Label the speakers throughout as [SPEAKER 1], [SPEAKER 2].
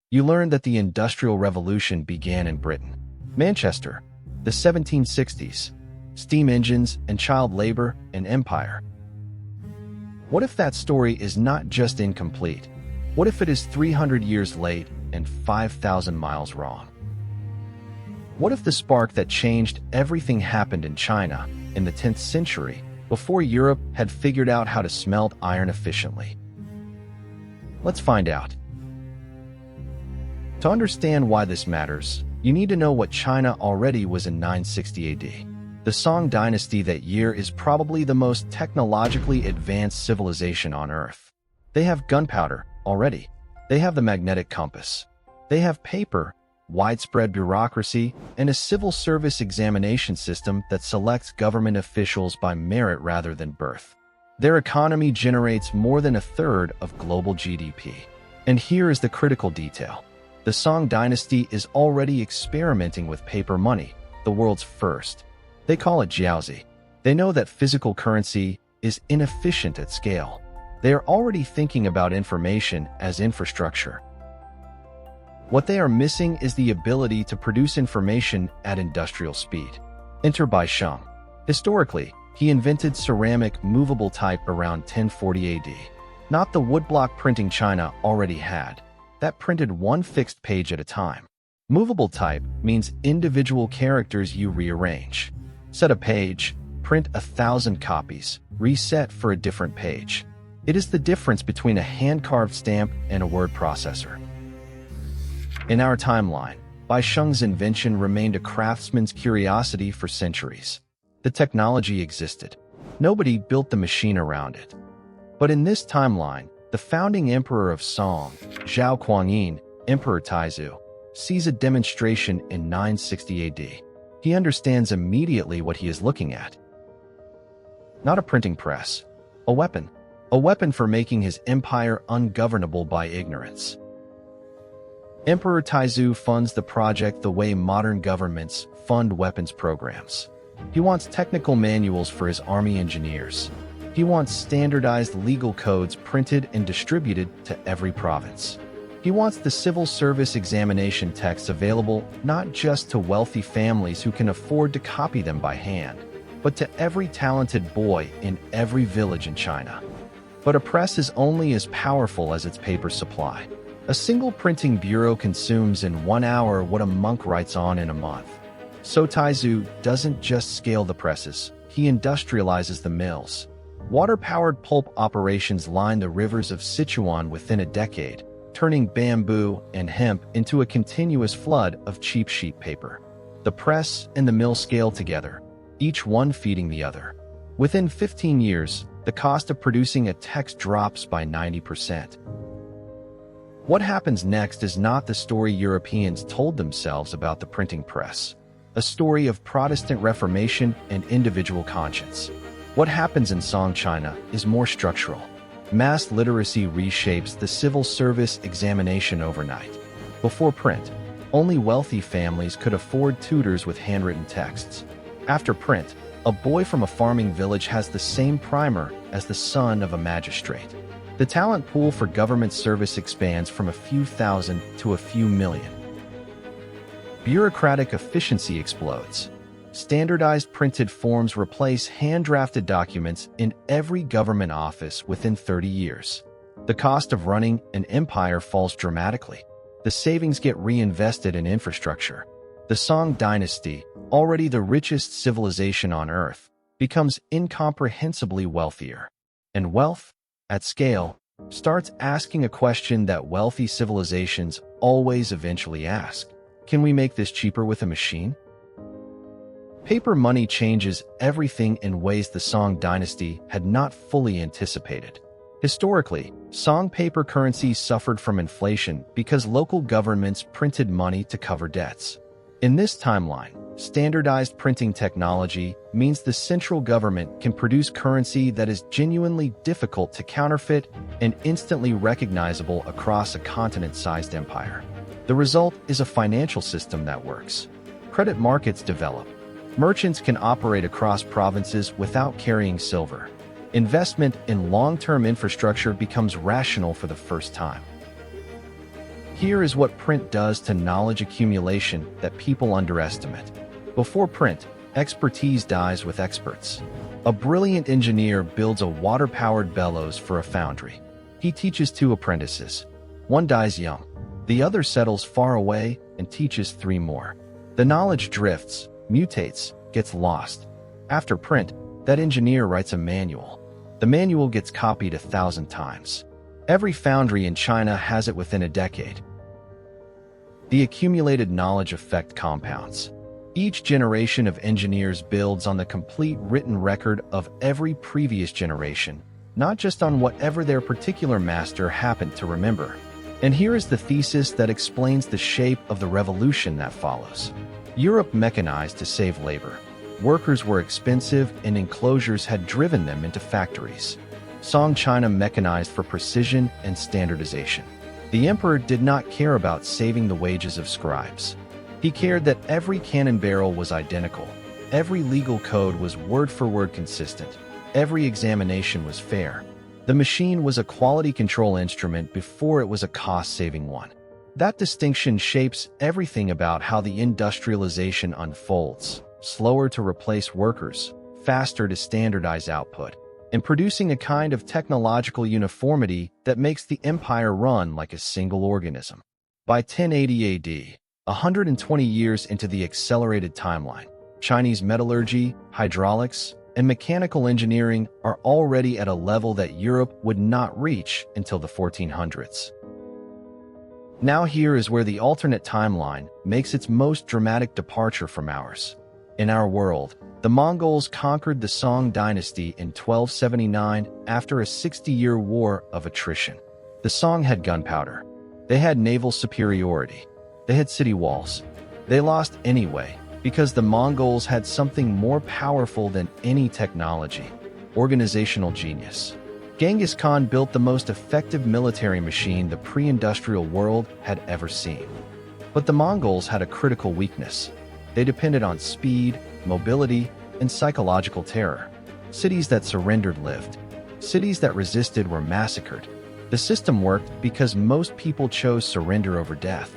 [SPEAKER 1] You learn that the Industrial Revolution began in Britain. Manchester, the 1760s, steam engines and child labor, an empire. What if that story is not just incomplete? What if it is 300 years late and 5,000 miles wrong? What if the spark that changed everything happened in China in the 10th century, before Europe had figured out how to smelt iron efficiently? Let's find out. To understand why this matters, you need to know what China already was in 960 AD. The Song Dynasty that year is probably the most technologically advanced civilization on Earth. They have gunpowder already. They have the magnetic compass. They have paper, widespread bureaucracy, and a civil service examination system that selects government officials by merit rather than birth. Their economy generates more than a third of global GDP. And here is the critical detail. The Song Dynasty is already experimenting with paper money, the world's first. They call it jiaozi. They know that physical currency is inefficient at scale. They are already thinking about information as infrastructure. What they are missing is the ability to produce information at industrial speed. Enter Bai Sheng. Historically, he invented ceramic movable type around 1040 AD. Not the woodblock printing China already had. That printed one fixed page at a time. Movable type means individual characters you rearrange. Set a page, print 1,000 copies, reset for a different page. It is the difference between a hand-carved stamp and a word processor. In our timeline, Bai Sheng's invention remained a craftsman's curiosity for centuries. The technology existed. Nobody built the machine around it. But in this timeline, the founding emperor of Song, Zhao Kuangyin, Emperor Taizu, sees a demonstration in 960 AD. He understands immediately what he is looking at. Not a printing press, a weapon. A weapon for making his empire ungovernable by ignorance. Emperor Taizu funds the project the way modern governments fund weapons programs. He wants technical manuals for his army engineers. He wants standardized legal codes printed and distributed to every province. He wants the civil service examination texts available not just to wealthy families who can afford to copy them by hand, but to every talented boy in every village in China. But a press is only as powerful as its paper supply. A single printing bureau consumes in 1 hour what a monk writes on in a month. So Taizu doesn't just scale the presses, he industrializes the mills. Water-powered pulp operations line the rivers of Sichuan within a decade, turning bamboo and hemp into a continuous flood of cheap sheet paper. The press and the mill scale together, each one feeding the other. Within 15 years, the cost of producing a text drops by 90%. What happens next is not the story Europeans told themselves about the printing press, a story of Protestant Reformation and individual conscience. What happens in Song China is more structural. Mass literacy reshapes the civil service examination overnight. Before print, only wealthy families could afford tutors with handwritten texts. After print, a boy from a farming village has the same primer as the son of a magistrate. The talent pool for government service expands from a few thousand to a few million. Bureaucratic efficiency explodes. Standardized printed forms replace hand-drafted documents in every government office within 30 years. The cost of running an empire falls dramatically. The savings get reinvested in infrastructure. The Song Dynasty, already the richest civilization on Earth, becomes incomprehensibly wealthier. And wealth, at scale, starts asking a question that wealthy civilizations always eventually ask. Can we make this cheaper with a machine? Paper money changes everything in ways the Song Dynasty had not fully anticipated. Historically, Song paper currency suffered from inflation because local governments printed money to cover debts. In this timeline, standardized printing technology means the central government can produce currency that is genuinely difficult to counterfeit and instantly recognizable across a continent-sized empire. The result is a financial system that works. Credit markets develop. Merchants can operate across provinces without carrying silver. Investment in long-term infrastructure becomes rational for the first time. Here is what print does to knowledge accumulation that people underestimate. Before print, expertise dies with experts. A brilliant engineer builds a water-powered bellows for a foundry. He teaches 2 apprentices. One dies young. The other settles far away and teaches 3 more. The knowledge drifts, mutates, gets lost. After print, that engineer writes a manual. The manual gets copied 1,000 times. Every foundry in China has it within a decade. The accumulated knowledge effect compounds. Each generation of engineers builds on the complete written record of every previous generation, not just on whatever their particular master happened to remember. And here is the thesis that explains the shape of the revolution that follows. Europe mechanized to save labor. Workers were expensive and enclosures had driven them into factories. Song China mechanized for precision and standardization. The emperor did not care about saving the wages of scribes. He cared that every cannon barrel was identical, every legal code was word-for-word consistent, every examination was fair. The machine was a quality control instrument before it was a cost-saving one. That distinction shapes everything about how the industrialization unfolds, slower to replace workers, faster to standardize output, and producing a kind of technological uniformity that makes the empire run like a single organism. By 1080 AD, 120 years into the accelerated timeline, Chinese metallurgy, hydraulics, and mechanical engineering are already at a level that Europe would not reach until the 1400s. Now here is where the alternate timeline makes its most dramatic departure from ours. In our world, the Mongols conquered the Song Dynasty in 1279 after a 60-year war of attrition. The Song had gunpowder. They had naval superiority. They had city walls. They lost anyway because the Mongols had something more powerful than any technology: organizational genius. Genghis Khan built the most effective military machine the pre-industrial world had ever seen. But the Mongols had a critical weakness. They depended on speed, mobility, and psychological terror. Cities that surrendered lived. Cities that resisted were massacred. The system worked because most people chose surrender over death.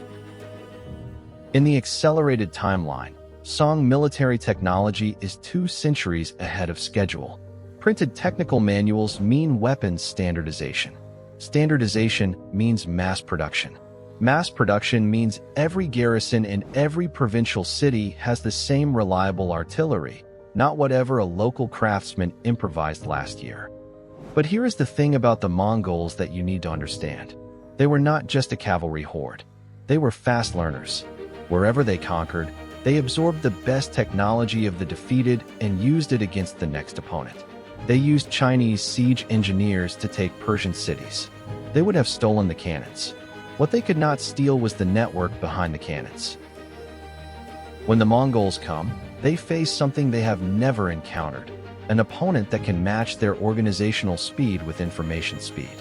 [SPEAKER 1] In the accelerated timeline, Song military technology is 2 centuries ahead of schedule. Printed technical manuals mean weapons standardization. Standardization means mass production. Mass production means every garrison in every provincial city has the same reliable artillery, not whatever a local craftsman improvised last year. But here is the thing about the Mongols that you need to understand. They were not just a cavalry horde. They were fast learners. Wherever they conquered, they absorbed the best technology of the defeated and used it against the next opponent. They used Chinese siege engineers to take Persian cities. They would have stolen the cannons. What they could not steal was the network behind the cannons. When the Mongols come, they face something they have never encountered: an opponent that can match their organizational speed with information speed.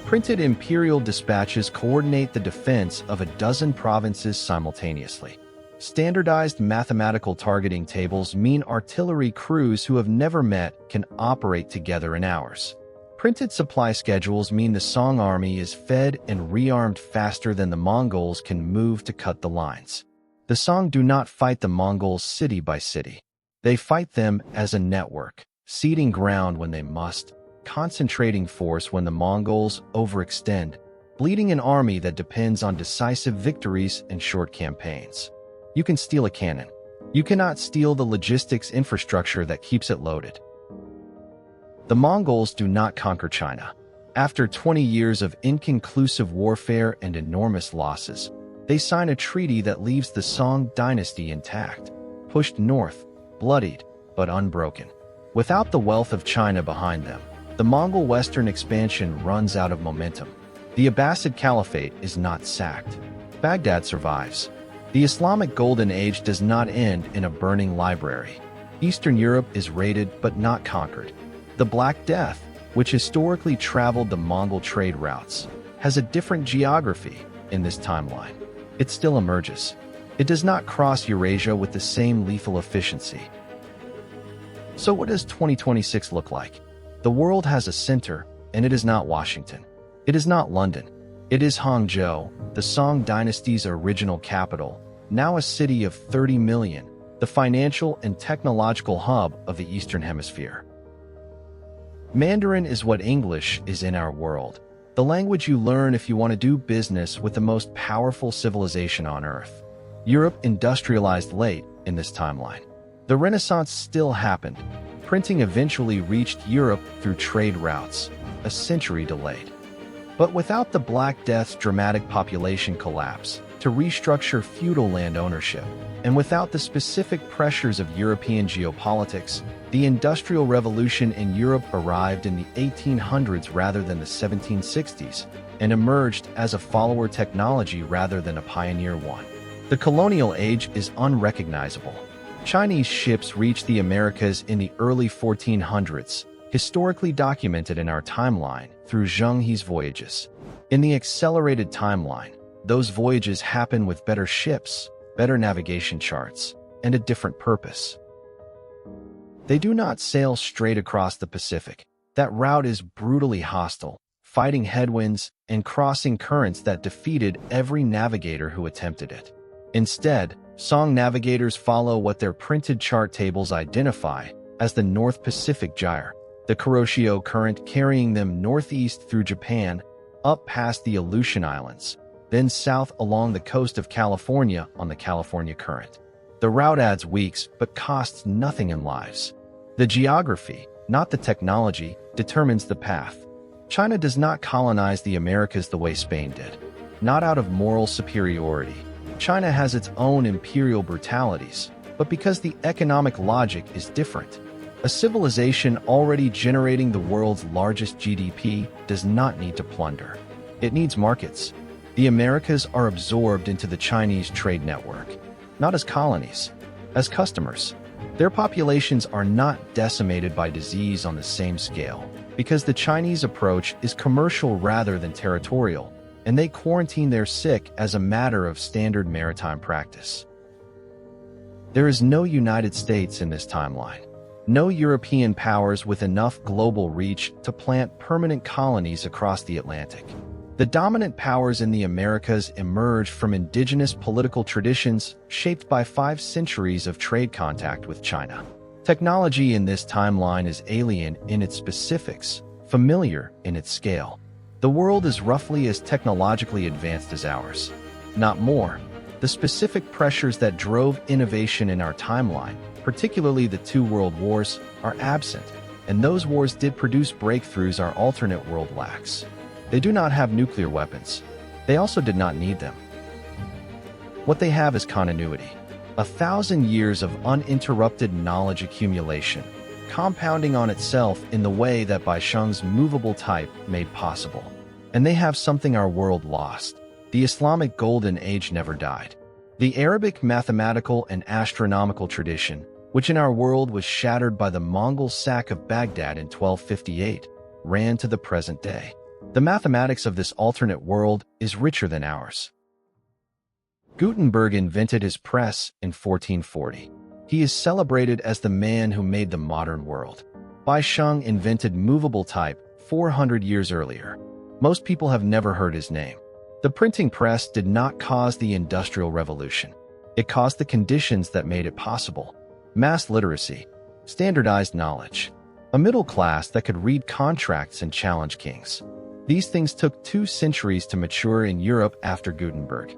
[SPEAKER 1] Printed imperial dispatches coordinate the defense of a dozen provinces simultaneously. Standardized mathematical targeting tables mean artillery crews who have never met can operate together in hours. Printed supply schedules mean the Song army is fed and rearmed faster than the Mongols can move to cut the lines. The Song do not fight the Mongols city by city. They fight them as a network, ceding ground when they must, concentrating force when the Mongols overextend, bleeding an army that depends on decisive victories and short campaigns. You can steal a cannon. You cannot steal the logistics infrastructure that keeps it loaded. The Mongols do not conquer China. After 20 years of inconclusive warfare and enormous losses, they sign a treaty that leaves the Song dynasty intact, pushed north, bloodied, but unbroken. Without the wealth of China behind them, the Mongol western expansion runs out of momentum. The Abbasid Caliphate is not sacked. Baghdad survives. The Islamic Golden Age does not end in a burning library. Eastern Europe is raided but not conquered. The Black Death, which historically traveled the Mongol trade routes, has a different geography in this timeline. It still emerges. It does not cross Eurasia with the same lethal efficiency. So what does 2026 look like? The world has a center, and it is not Washington. It is not London. It is Hangzhou, the Song Dynasty's original capital, now a city of 30 million, the financial and technological hub of the Eastern Hemisphere. Mandarin is what English is in our world, the language you learn if you want to do business with the most powerful civilization on Earth. Europe industrialized late in this timeline. The Renaissance still happened. Printing eventually reached Europe through trade routes, a century delayed. But without the Black Death's dramatic population collapse to restructure feudal land ownership, and without the specific pressures of European geopolitics, the Industrial Revolution in Europe arrived in the 1800s rather than the 1760s, and emerged as a follower technology rather than a pioneer one. The colonial age is unrecognizable. Chinese ships reached the Americas in the early 1400s, historically documented in our timeline through Zheng He's voyages. In the accelerated timeline, those voyages happen with better ships, better navigation charts, and a different purpose. They do not sail straight across the Pacific. That route is brutally hostile, fighting headwinds and crossing currents that defeated every navigator who attempted it. Instead, Song navigators follow what their printed chart tables identify as the North Pacific Gyre, the Kuroshio Current carrying them northeast through Japan, up past the Aleutian Islands, then south along the coast of California on the California Current. The route adds weeks but costs nothing in lives. The geography, not the technology, determines the path. China does not colonize the Americas the way Spain did. Not out of moral superiority. China has its own imperial brutalities, but because the economic logic is different. A civilization already generating the world's largest GDP does not need to plunder. It needs markets. The Americas are absorbed into the Chinese trade network, not as colonies, as customers. Their populations are not decimated by disease on the same scale, because the Chinese approach is commercial rather than territorial, and they quarantine their sick as a matter of standard maritime practice. There is no United States in this timeline. No European powers with enough global reach to plant permanent colonies across the Atlantic. The dominant powers in the Americas emerged from indigenous political traditions shaped by 5 centuries of trade contact with China. Technology in this timeline is alien in its specifics, familiar in its scale. The world is roughly as technologically advanced as ours, not more. The specific pressures that drove innovation in our timeline, particularly the 2 world wars, are absent, and those wars did produce breakthroughs our alternate world lacks. They do not have nuclear weapons. They also did not need them. What they have is continuity. 1,000 years of uninterrupted knowledge accumulation, compounding on itself in the way that Baisheng's movable type made possible. And they have something our world lost. The Islamic Golden Age never died. The Arabic mathematical and astronomical tradition, which in our world was shattered by the Mongol sack of Baghdad in 1258, ran to the present day. The mathematics of this alternate world is richer than ours. Gutenberg invented his press in 1440. He is celebrated as the man who made the modern world. Baisheng invented movable type 400 years earlier. Most people have never heard his name. The printing press did not cause the Industrial Revolution. It caused the conditions that made it possible. Mass literacy, standardized knowledge, a middle class that could read contracts and challenge kings. These things took 2 centuries to mature in Europe after Gutenberg.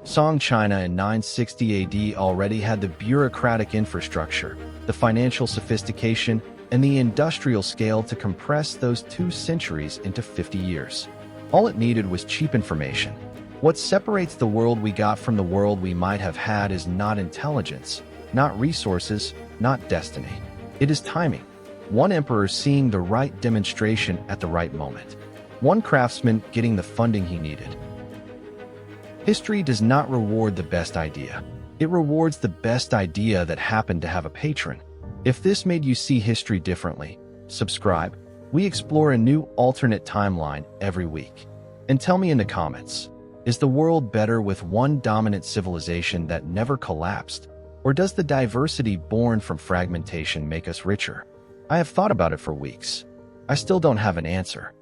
[SPEAKER 1] Song China in 960 AD already had the bureaucratic infrastructure, the financial sophistication, and the industrial scale to compress those 2 centuries into 50 years. All it needed was cheap information. What separates the world we got from the world we might have had is not intelligence, not resources, not destiny. It is timing. One emperor seeing the right demonstration at the right moment. One craftsman getting the funding he needed. History does not reward the best idea. It rewards the best idea that happened to have a patron. If this made you see history differently, subscribe. We explore a new alternate timeline every week. And tell me in the comments, is the world better with one dominant civilization that never collapsed? Or does the diversity born from fragmentation make us richer? I have thought about it for weeks. I still don't have an answer.